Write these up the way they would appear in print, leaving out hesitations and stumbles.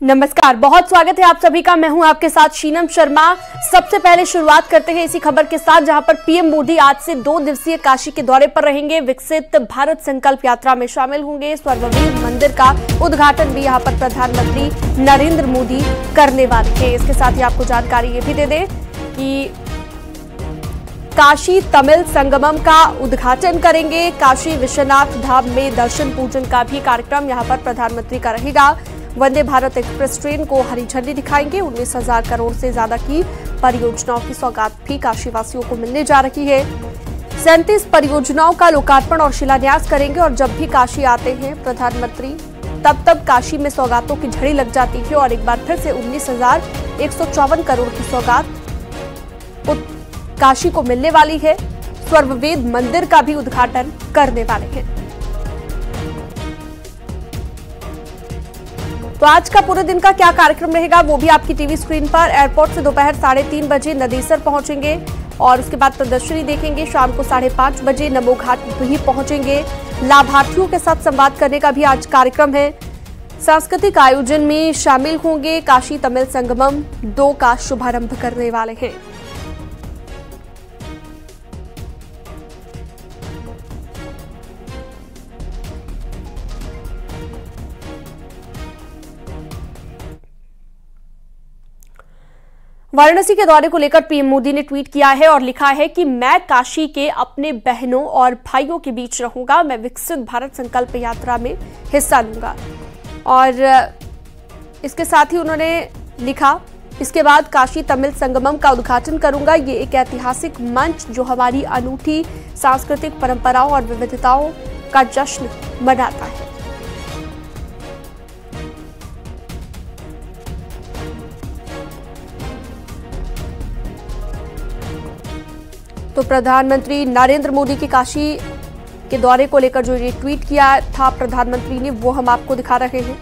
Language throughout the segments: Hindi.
नमस्कार, बहुत स्वागत है आप सभी का। मैं हूं आपके साथ शीनम शर्मा। सबसे पहले शुरुआत करते हैं इसी खबर के साथ, जहां पर पीएम मोदी आज से 2 दिवसीय काशी के दौरे पर रहेंगे। विकसित भारत संकल्प यात्रा में शामिल होंगे। स्वर्णवीर मंदिर का उद्घाटन भी यहां पर प्रधानमंत्री नरेंद्र मोदी करने वाले हैं। इसके साथ ही आपको जानकारी ये भी दे दें कि काशी तमिल संगमम का उद्घाटन करेंगे। काशी विश्वनाथ धाम में दर्शन पूजन का भी कार्यक्रम यहां पर प्रधानमंत्री का रहेगा। वंदे भारत एक्सप्रेस ट्रेन को हरी झंडी दिखाएंगे। 19,000 करोड़ से ज्यादा की परियोजनाओं की सौगात भी काशीवासियों को मिलने जा रही है। 37 परियोजनाओं का लोकार्पण और शिलान्यास करेंगे। और जब भी काशी आते हैं प्रधानमंत्री, तब काशी में सौगातों की झड़ी लग जाती है और एक बार फिर से 19,154 करोड़ की सौगात काशी को मिलने वाली है। स्वर्णवेद मंदिर का भी उद्घाटन करने वाले हैं। तो आज का पूरे दिन का क्या कार्यक्रम रहेगा वो भी आपकी टीवी स्क्रीन पर। एयरपोर्ट से दोपहर 3:30 बजे नदेसर पहुंचेंगे और उसके बाद प्रदर्शनी देखेंगे। शाम को 5:30 बजे नमो घाट भी पहुंचेंगे। लाभार्थियों के साथ संवाद करने का भी आज कार्यक्रम है। सांस्कृतिक आयोजन में शामिल होंगे। काशी तमिल संगमम 2 का शुभारंभ करने वाले हैं। वाराणसी के दौरे को लेकर पीएम मोदी ने ट्वीट किया है और लिखा है कि मैं काशी के अपने बहनों और भाइयों के बीच रहूंगा। मैं विकसित भारत संकल्प यात्रा में हिस्सा लूंगा। और इसके साथ ही उन्होंने लिखा, इसके बाद काशी तमिल संगमम का उद्घाटन करूंगा। ये एक ऐतिहासिक मंच जो हमारी अनूठी सांस्कृतिक परंपराओं और विविधताओं का जश्न मनाता है। तो प्रधानमंत्री नरेंद्र मोदी के काशी के दौरे को लेकर जो ये ट्वीट किया था प्रधानमंत्री ने, वो हम आपको दिखा रहे हैं।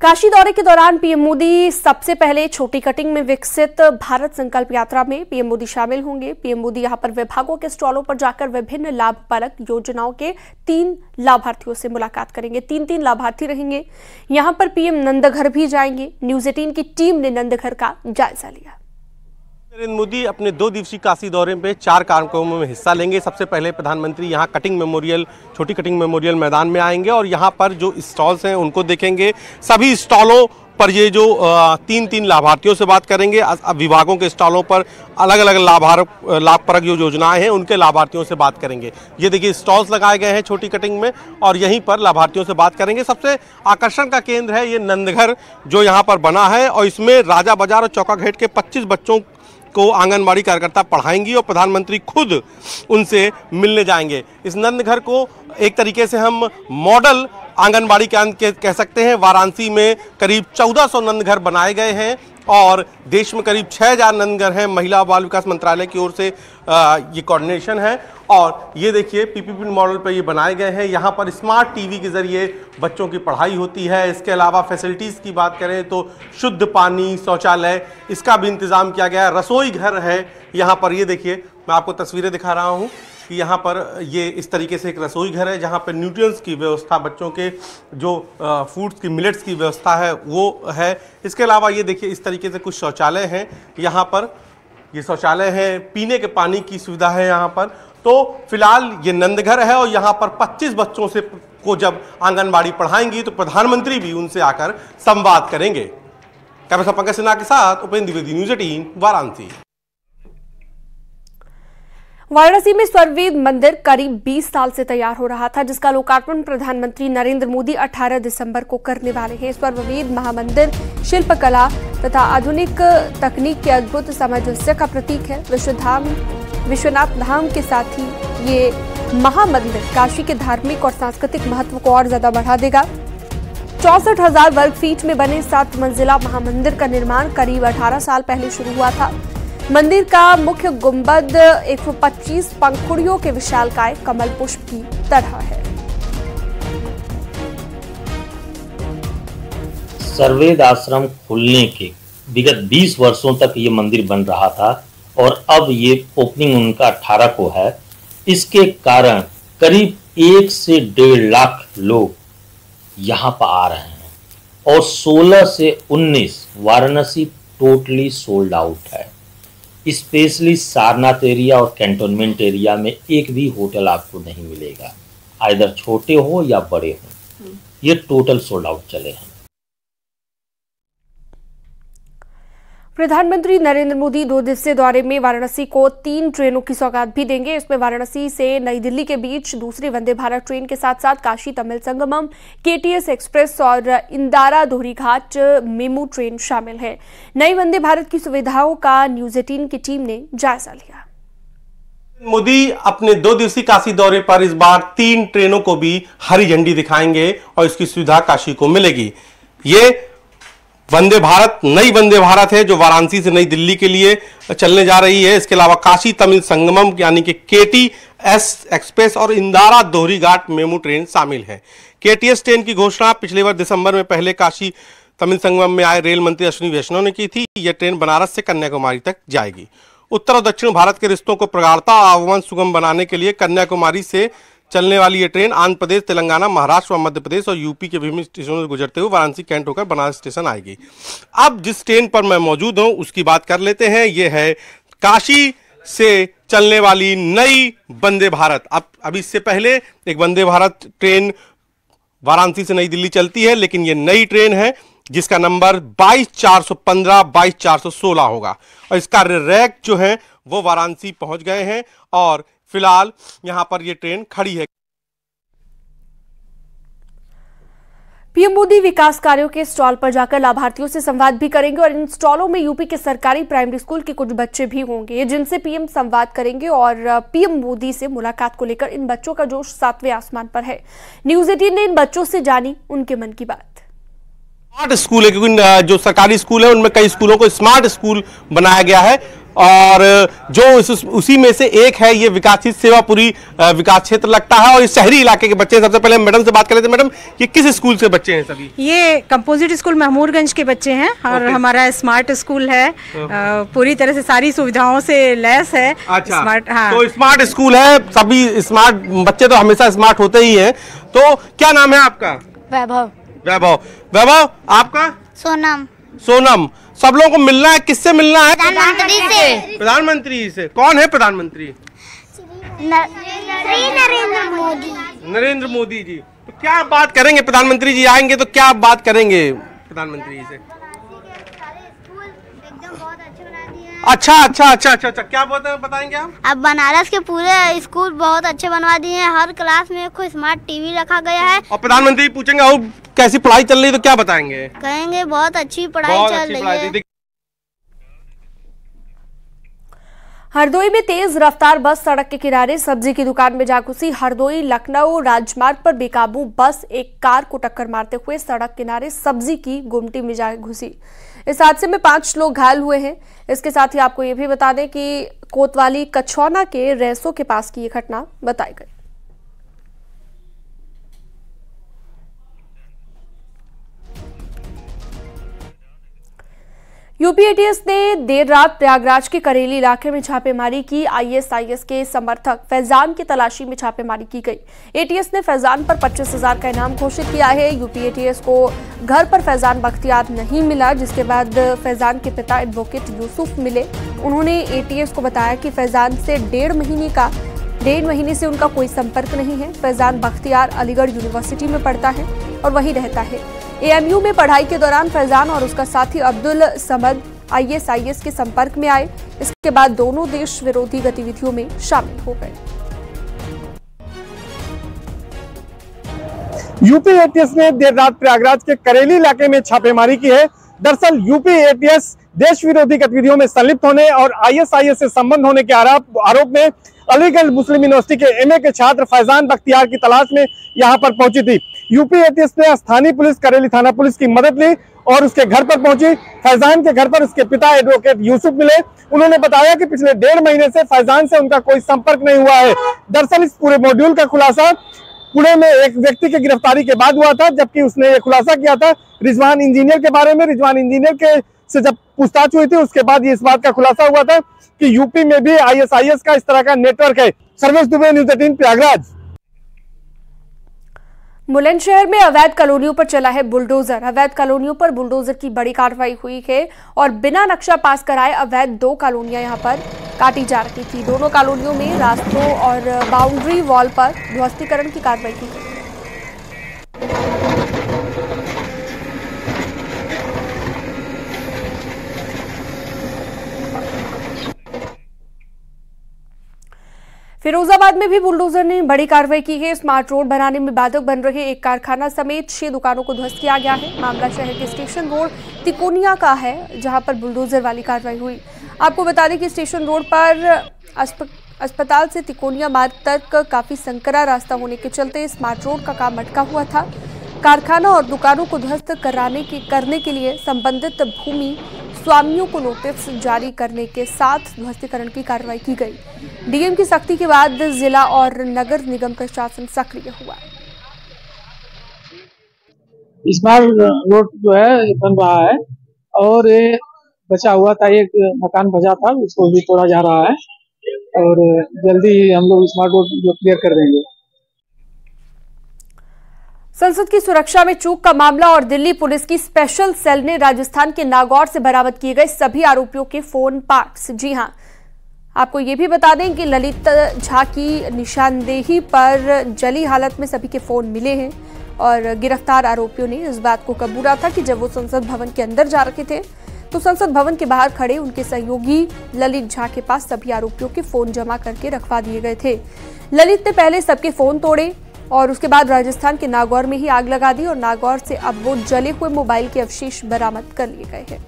काशी दौरे के दौरान पीएम मोदी सबसे पहले छोटी कटिंग में विकसित भारत संकल्प यात्रा में पीएम मोदी शामिल होंगे। पीएम मोदी यहां पर विभागों के स्टॉलों पर जाकर विभिन्न लाभपरक योजनाओं के 3 लाभार्थियों से मुलाकात करेंगे। 3 लाभार्थी रहेंगे। यहां पर पीएम नंदघर भी जाएंगे। न्यूज 18 की टीम ने नंदघर का जायजा लिया। नरेंद्र मोदी अपने 2 दिवसीय काशी दौरे में 4 कार्यक्रमों में हिस्सा लेंगे। सबसे पहले प्रधानमंत्री यहां कटिंग मेमोरियल, छोटी कटिंग मेमोरियल मैदान में आएंगे और यहां पर जो स्टॉल्स हैं उनको देखेंगे। सभी स्टॉलों पर ये जो 3 लाभार्थियों से बात करेंगे। विभागों के स्टॉलों पर अलग अलग लाभपरक जो योजनाएं हैं उनके लाभार्थियों से बात करेंगे। ये देखिए स्टॉल्स लगाए गए हैं छोटी कटिंग में और यहीं पर लाभार्थियों से बात करेंगे। सबसे आकर्षण का केंद्र है ये नंदघर जो यहाँ पर बना है और इसमें राजा बाजार और चौका घेट के 25 बच्चों को आंगनबाड़ी कार्यकर्ता पढ़ाएंगी और प्रधानमंत्री खुद उनसे मिलने जाएंगे। इस नंदघर को एक तरीके से हम मॉडल आंगनबाड़ी केंद्र कह सकते हैं। वाराणसी में करीब 1400 नंदघर बनाए गए हैं और देश में करीब 6000 नंदघर हैं। महिला बाल विकास मंत्रालय की ओर से ये कोऑर्डिनेशन है और ये देखिए पीपीपी मॉडल पर ये बनाए गए हैं। यहाँ पर स्मार्ट टीवी के जरिए बच्चों की पढ़ाई होती है। इसके अलावा फैसिलिटीज़ की बात करें तो शुद्ध पानी, शौचालय, इसका भी इंतज़ाम किया गया है। रसोई घर है यहाँ पर। ये देखिए मैं आपको तस्वीरें दिखा रहा हूँ कि यहाँ पर ये इस तरीके से एक रसोई घर है जहाँ पर न्यूट्रिएंट्स की व्यवस्था, बच्चों के जो फूड्स की, मिलेट्स की व्यवस्था है वो है। इसके अलावा ये देखिए इस तरीके से कुछ शौचालय हैं यहाँ पर। ये शौचालय है, पीने के पानी की सुविधा है यहाँ पर। तो फिलहाल ये नंदघर है और यहाँ पर 25 बच्चों से को जब आंगनबाड़ी पढ़ाएंगी तो प्रधानमंत्री भी उनसे आकर संवाद करेंगे। कैमरा पंकज सिन्हा के साथ उपेंद्र द्विवेदी, न्यूज 18 वाराणसी। वाराणसी में स्वर्णवेद मंदिर करीब 20 साल से तैयार हो रहा था, जिसका लोकार्पण प्रधानमंत्री नरेंद्र मोदी 18 दिसंबर को करने वाले हैं। स्वर्णवेद महामंदिर शिल्पकला तथा आधुनिक तकनीक के अद्भुत सामंजस्य का प्रतीक है। विश्वनाथ धाम के साथ ही ये महामंदिर काशी के धार्मिक और सांस्कृतिक महत्व को और ज्यादा बढ़ा देगा। 64,000 वर्ग फीट में बने 7 मंजिला महामंदिर का निर्माण करीब 18 साल पहले शुरू हुआ था। मंदिर का मुख्य गुंबद 125 पंखुड़ियों के विशालकाय कमल पुष्प की तरह है। सर्ववेद आश्रम खुलने के विगत 20 वर्षों तक ये मंदिर बन रहा था और अब ये ओपनिंग उनका 18 को है। इसके कारण करीब 1 से 1.5 लाख लोग यहाँ पर आ रहे हैं और 16 से 19 वाराणसी टोटली सोल्ड आउट है। स्पेशली सारनाथ एरिया और कैंटोनमेंट एरिया में एक भी होटल आपको नहीं मिलेगा, आइदर छोटे हो या बड़े हो, ये टोटल सोल्ड आउट चले हैं। प्रधानमंत्री नरेंद्र मोदी 2 दिवसीय दौरे में वाराणसी को 3 ट्रेनों की सौगात भी देंगे। इसमें वाराणसी से नई दिल्ली के बीच दूसरी वंदे भारत ट्रेन के साथ साथ काशी तमिल संगमम, केटीएस एक्सप्रेस और इंदारा धोरीघाट मेमू ट्रेन शामिल है। नई वंदे भारत की सुविधाओं का न्यूज 18 की टीम ने जायजा लिया। मोदी अपने 2 दिवसीय काशी दौरे पर इस बार 3 ट्रेनों को भी हरी झंडी दिखाएंगे और इसकी सुविधा काशी को मिलेगी। ये वंदे भारत नई वंदे भारत है जो वाराणसी से नई दिल्ली के लिए चलने जा रही है। इसके अलावा काशी तमिल संगमम यानी कि केटीएस एक्सप्रेस और इंदारा दोहरीघाट मेमू ट्रेन शामिल है। केटीएस ट्रेन की घोषणा पिछले वर्ष दिसंबर में पहले काशी तमिल संगमम में आए रेल मंत्री अश्विनी वैष्णव ने की थी। यह ट्रेन बनारस से कन्याकुमारी तक जाएगी। उत्तर और दक्षिण भारत के रिश्तों को प्रगाढ़ता और आवागमन सुगम बनाने के लिए कन्याकुमारी से चलने वाली ये ट्रेन आंध्र प्रदेश, तेलंगाना, महाराष्ट्र और मध्य प्रदेश और यूपी के विभिन्न स्टेशनों से गुजरते हुए वाराणसी कैंट होकर बनारस स्टेशन आएगी। अब जिस ट्रेन पर मैं मौजूद हूं उसकी बात कर लेते हैं। ये है काशी से चलने वाली नई वंदे भारत। अब इससे पहले एक वंदे भारत ट्रेन वाराणसी से नई दिल्ली चलती है, लेकिन ये नई ट्रेन है जिसका नंबर 22-415, 22-416 होगा और इसका रैक जो है वो वाराणसी पहुंच गए हैं और फिलहाल यहां पर ये ट्रेन खड़ी है। पीएम मोदी विकास कार्यों के स्टॉल पर जाकर लाभार्थियों से संवाद भी करेंगे और इन स्टॉलों में यूपी के सरकारी प्राइमरी स्कूल के कुछ बच्चे भी होंगे जिनसे पीएम संवाद करेंगे और पीएम मोदी से मुलाकात को लेकर इन बच्चों का जोश 7वें आसमान पर है। न्यूज 18 ने इन बच्चों से जानी उनके मन की बात। स्मार्ट स्कूल है क्योंकि जो सरकारी स्कूल है उनमें कई स्कूलों को स्मार्ट स्कूल बनाया गया है और जो उसी में से एक है ये विकासित सेवापुरी विकास क्षेत्र लगता है और इस शहरी इलाके के बच्चे। सबसे पहले मैडम से बात कर लेते हैं। मैडम, ये किस स्कूल से बच्चे हैं सभी? ये कंपोजिट स्कूल महमूदगंज के बच्चे हैं और हमारा स्मार्ट स्कूल है, पूरी तरह से सारी सुविधाओं से लैस है। अच्छा, स्मार्ट, हाँ। तो स्मार्ट स्कूल है, सभी स्मार्ट बच्चे तो हमेशा स्मार्ट होते ही हैं। तो क्या नाम है आपका? वैभव। वैभव। वैभव, आपका? सोनम। सोनम। सब लोगों को मिलना है, किससे मिलना है? प्रधानमंत्री से। प्रधानमंत्री से। कौन है प्रधानमंत्री? नरेंद्र मोदी। नरेंद्र मोदी जी। तो क्या बात करेंगे? प्रधानमंत्री जी आएंगे तो क्या बात करेंगे प्रधानमंत्री से? अच्छा अच्छा अच्छा अच्छा अच्छा, क्या बताएंगे आप? अब बनारस के पूरे स्कूल बहुत अच्छे बनवा दिए हैं। हर क्लास में कोई स्मार्ट टीवी रखा गया है। और प्रधानमंत्री पूछेंगे और कैसी पढ़ाई चल रही है तो क्या बताएंगे? कहेंगे बहुत अच्छी पढ़ाई चल रही है। हरदोई में तेज रफ्तार बस सड़क के किनारे सब्जी की दुकान में जा घुसी। हरदोई लखनऊ राजमार्ग पर बेकाबू बस एक कार को टक्कर मारते हुए सड़क किनारे सब्जी की गुमटी में जा घुसी। इस हादसे में 5 लोग घायल हुए हैं। इसके साथ ही आपको ये भी बता दें कि कोतवाली कछौना के रेसों के पास की ये घटना बताई गई। यूपी एटीएस ने देर रात प्रयागराज के करेली इलाके में छापेमारी की। आईएसआईएस के समर्थक फैजान की तलाशी में छापेमारी की गई। एटीएस ने फैजान पर 25,000 का इनाम घोषित किया है। यूपी एटीएस को घर पर फैजान बख्तियार नहीं मिला, जिसके बाद फैजान के पिता एडवोकेट यूसुफ मिले। उन्होंने एटीएस को बताया कि फैजान से 1.5 महीने से उनका कोई संपर्क नहीं है। फैजान बख्तियार अलीगढ़ यूनिवर्सिटी में पढ़ता है और वहीं रहता है। एएमयू में पढ़ाई के दौरान फैजान और उसका साथी अब्दुल समद आईएसआईएस के संपर्क में आए। इसके बाद दोनों देश विरोधी गतिविधियों में शामिल हो गए। यूपी एटीएस ने देर रात प्रयागराज के करेली इलाके में छापेमारी की है। दरअसल यूपी एटीएस देश विरोधी गतिविधियों में संलिप्त होने और आईएसआईएस से संबंध होने के आरोप में अलीगढ़ मुस्लिम यूनिवर्सिटी के एमए के छात्र फैजान बख्तियार की तलाश में यहां पर पहुंची थी। यूपी एटीएस ने स्थानीय पुलिस, करेली थाना पुलिस की मदद ली और उसके घर पर पहुंची। फैजान के घर पर उसके पिता एडवोकेट यूसुफ मिले। उन्होंने बताया कि पिछले 1.5 महीने से फैजान से उनका कोई संपर्क नहीं हुआ है। दरअसल इस पूरे मॉड्यूल का खुलासा पुणे में एक व्यक्ति की गिरफ्तारी के बाद हुआ था, जबकि उसने ये खुलासा किया था रिजवान इंजीनियर के बारे में। रिजवान इंजीनियर के से जब पूछताछ हुई थी उसके बाद ये इस बात का खुलासा हुआ था कि यूपी में भी ISIS का इस तरह का नेटवर्क है। सर्वेश दुबे, न्यूज़ 18 प्रयागराज। बुलंदशहर में अवैध कॉलोनियों पर चला है बुलडोजर। अवैध कॉलोनियों पर बुलडोजर की बड़ी कार्रवाई हुई है और बिना नक्शा पास कराए अवैध 2 कॉलोनियां यहां पर काटी जा रही थी। दोनों कॉलोनियों में रास्तों और बाउंड्री वॉल पर ध्वस्तीकरण की कार्रवाई की गई। फिरोजाबाद में भी बुलडोजर ने बड़ी कार्रवाई की है। स्मार्ट रोड बनाने में बाधक बन रहे एक कारखाना समेत 6 दुकानों को ध्वस्त किया गया है। मामला शहर के स्टेशन रोड तिकोनिया का है, जहां पर बुलडोजर वाली कार्रवाई हुई। आपको बता दें कि स्टेशन रोड पर अस्पताल से तिकोनिया मार्ग तक काफी संकरा रास्ता होने के चलते स्मार्ट रोड का काम अटका हुआ था। कारखाना और दुकानों को ध्वस्त करने के लिए संबंधित भूमि स्वामियों को नोटिस जारी करने के साथ ध्वस्तीकरण की कार्रवाई की गई। डीएम की सख्ती के बाद जिला और नगर निगम प्रशासन सक्रिय हुआ। स्मार्ट रोड जो है बन रहा है और ये बचा हुआ था, एक मकान बचा था, उसको भी तोड़ा जा रहा है और जल्दी ही हम लोग स्मार्ट रोड जो क्लियर कर देंगे। संसद की सुरक्षा में चूक का मामला और दिल्ली पुलिस की स्पेशल सेल ने राजस्थान के नागौर से बरामद किए गए सभी आरोपियों के फोन पार्ट्स। जी हां, आपको ये भी बता दें कि ललित झा की निशानदेही पर जली हालत में सभी के फोन मिले हैं और गिरफ्तार आरोपियों ने इस बात को कबूला था कि जब वो संसद भवन के अंदर जा रखे थे तो संसद भवन के बाहर खड़े उनके सहयोगी ललित झा के पास सभी आरोपियों के फोन जमा करके रखवा दिए गए थे। ललित ने पहले सबके फोन तोड़े और उसके बाद राजस्थान के नागौर में ही आग लगा दी और नागौर से अब वो जले हुए मोबाइल के अवशेष बरामद कर लिए गए हैं।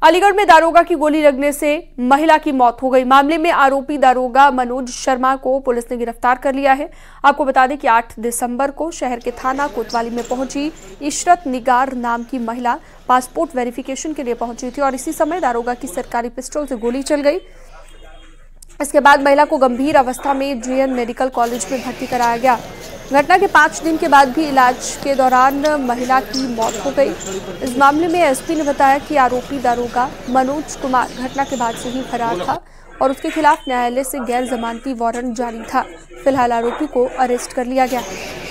अलीगढ़ में दारोगा की गोली लगने से महिला की मौत हो गई। मामले में आरोपी दारोगा मनोज शर्मा को पुलिस ने गिरफ्तार कर लिया है। आपको बता दें कि 8 दिसंबर को शहर के थाना कोतवाली में पहुंची इशरत निगार नाम की महिला पासपोर्ट वेरिफिकेशन के लिए पहुंची थी और इसी समय दारोगा की सरकारी पिस्टल से गोली चल गई। इसके बाद महिला को गंभीर अवस्था में जीएन मेडिकल कॉलेज में भर्ती कराया गया। घटना के 5 दिन के बाद भी इलाज के दौरान महिला की मौत हो गई। इस मामले में एसपी ने बताया कि आरोपी दारोगा मनोज कुमार घटना के बाद से ही फरार था और उसके खिलाफ न्यायालय से गैर जमानती वारंट जारी था। फिलहाल आरोपी को अरेस्ट कर लिया गया है।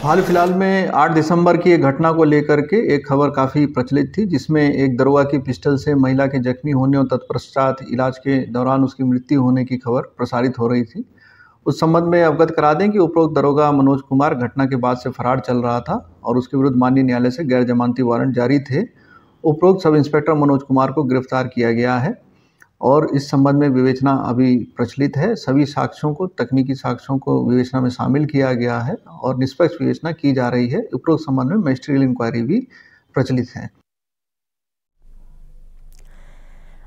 हाल फिलहाल में 8 दिसंबर की एक घटना को लेकर के एक खबर काफ़ी प्रचलित थी, जिसमें एक दरोगा की पिस्टल से महिला के जख्मी होने और तत्पश्चात इलाज के दौरान उसकी मृत्यु होने की खबर प्रसारित हो रही थी। उस संबंध में अवगत करा दें कि उपरोक्त दरोगा मनोज कुमार घटना के बाद से फरार चल रहा था और उसके विरुद्ध माननीय न्यायालय से गैर जमानती वारंट जारी थे। उपरोक्त सब इंस्पेक्टर मनोज कुमार को गिरफ्तार किया गया है और इस संबंध में विवेचना अभी प्रचलित है। सभी साक्ष्यों को, तकनीकी साक्ष्यों को विवेचना में शामिल किया गया है और निष्पक्ष विवेचना की जा रही है। उपरोक्त संबंध में मजिस्ट्रियल इंक्वायरी भी प्रचलित है।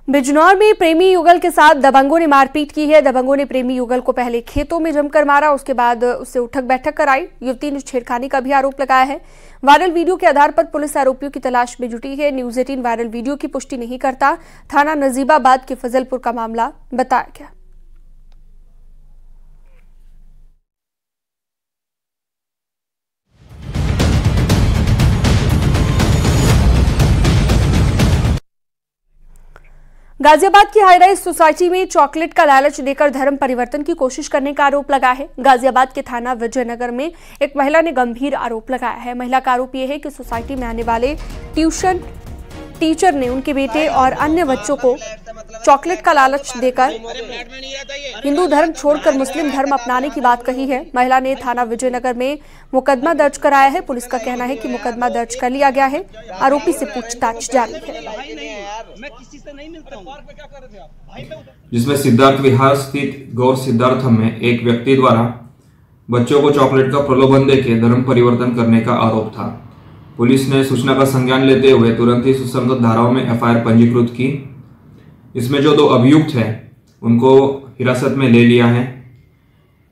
बिजनौर में प्रेमी युगल के साथ दबंगों ने मारपीट की है। दबंगों ने प्रेमी युगल को पहले खेतों में जमकर मारा, उसके बाद उससे उठक बैठक कराई। युवती ने छेड़खानी का भी आरोप लगाया है। वायरल वीडियो के आधार पर पुलिस आरोपियों की तलाश में जुटी है। न्यूज़ 18 वायरल वीडियो की पुष्टि नहीं करता। थाना नजीबाबाद के फजलपुर का मामला बताया गया। गाजियाबाद की हाईराइज सोसाइटी में चॉकलेट का लालच देकर धर्म परिवर्तन की कोशिश करने का आरोप लगा है। गाजियाबाद के थाना विजयनगर में एक महिला ने गंभीर आरोप लगाया है। महिला का आरोप यह है कि सोसाइटी में आने वाले ट्यूशन टीचर ने उनके बेटे और अन्य बच्चों को चॉकलेट का लालच देकर हिंदू धर्म छोड़कर मुस्लिम धर्म अपनाने की बात कही है। महिला ने थाना विजयनगर में मुकदमा दर्ज कराया है। पुलिस का कहना है कि मुकदमा दर्ज कर लिया गया है। आरोपी से पूछताछ जारी है। जिसमें सिद्धार्थ विहार स्थित गौर सिद्धार्थम में एक व्यक्ति द्वारा बच्चों को चॉकलेट का प्रलोभन देकर धर्म परिवर्तन करने का आरोप था। पुलिस ने सूचना का संज्ञान लेते हुए तुरंत ही सुसंगत धाराओं में एफआईआर पंजीकृत की। इसमें जो 2 अभियुक्त हैं उनको हिरासत में ले लिया है।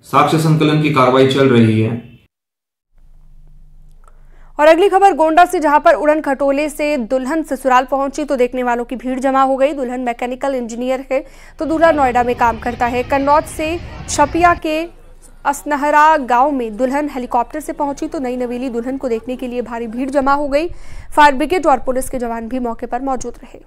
साक्ष्य संकलन की कार्रवाई चल रही है। और अगली खबर गोंडा से, जहां पर उड़न खटोले से दुल्हन ससुराल पहुंची तो देखने वालों की भीड़ जमा हो गई। दुल्हन मैकेनिकल इंजीनियर है तो दूल्हा नोएडा में काम करता है। कन्नौज से छपिया के असनहरा गांव में दुल्हन हेलीकॉप्टर से पहुंची तो नई नवेली दुल्हन को देखने के लिए भारी भीड़ जमा हो गई। फायर ब्रिगेड और पुलिस के जवान भी मौके पर मौजूद रहे।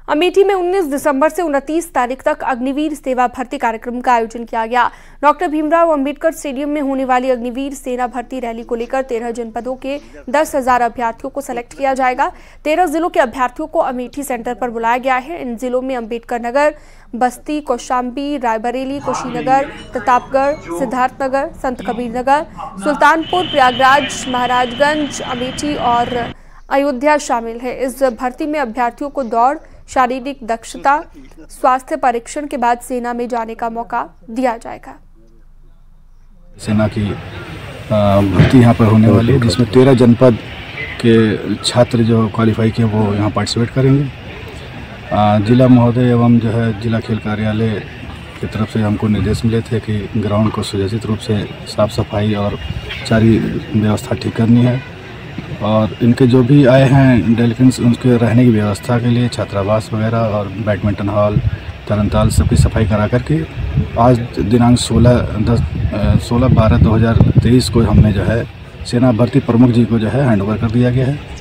अमेठी में 19 दिसंबर से 29 तारीख तक अग्निवीर सेवा भर्ती कार्यक्रम का आयोजन किया गया। डॉक्टर भीमराव अंबेडकर स्टेडियम में होने वाली अग्निवीर सेना भर्ती रैली को लेकर 13 जनपदों के 10,000 अभ्यर्थियों को सेलेक्ट किया जाएगा। 13 जिलों के अभ्यर्थियों को अमेठी सेंटर पर बुलाया गया है। इन जिलों में अंबेडकर नगर, बस्ती, कौशाम्बी, रायबरेली, कुशीनगर, प्रतापगढ़, सिद्धार्थनगर, संत कबीर नगर, सुल्तानपुर, प्रयागराज, महाराजगंज, अमेठी और अयोध्या शामिल है। इस भर्ती में अभ्यर्थियों को दौड़, शारीरिक दक्षता, स्वास्थ्य परीक्षण के बाद सेना में जाने का मौका दिया जाएगा। सेना की भर्ती यहाँ पर होने वाली है, जिसमें 13 जनपद के छात्र जो क्वालिफाई किए वो यहाँ पार्टिसिपेट करेंगे। जिला महोदय एवं जो है जिला खेल कार्यालय की तरफ से हमको निर्देश मिले थे कि ग्राउंड को सुव्यवस्थित रूप से साफ सफाई और सारी व्यवस्था ठीक करनी है, और इनके जो भी आए हैं डेलीगेंट्स उनके रहने की व्यवस्था के लिए छात्रावास वगैरह और बैडमिंटन हॉल, तरनताल सबकी सफाई करा करके आज दिनांक 16/12/2023 को हमने जो है सेना भर्ती प्रमुख जी को जो है हैंडओवर कर दिया गया है।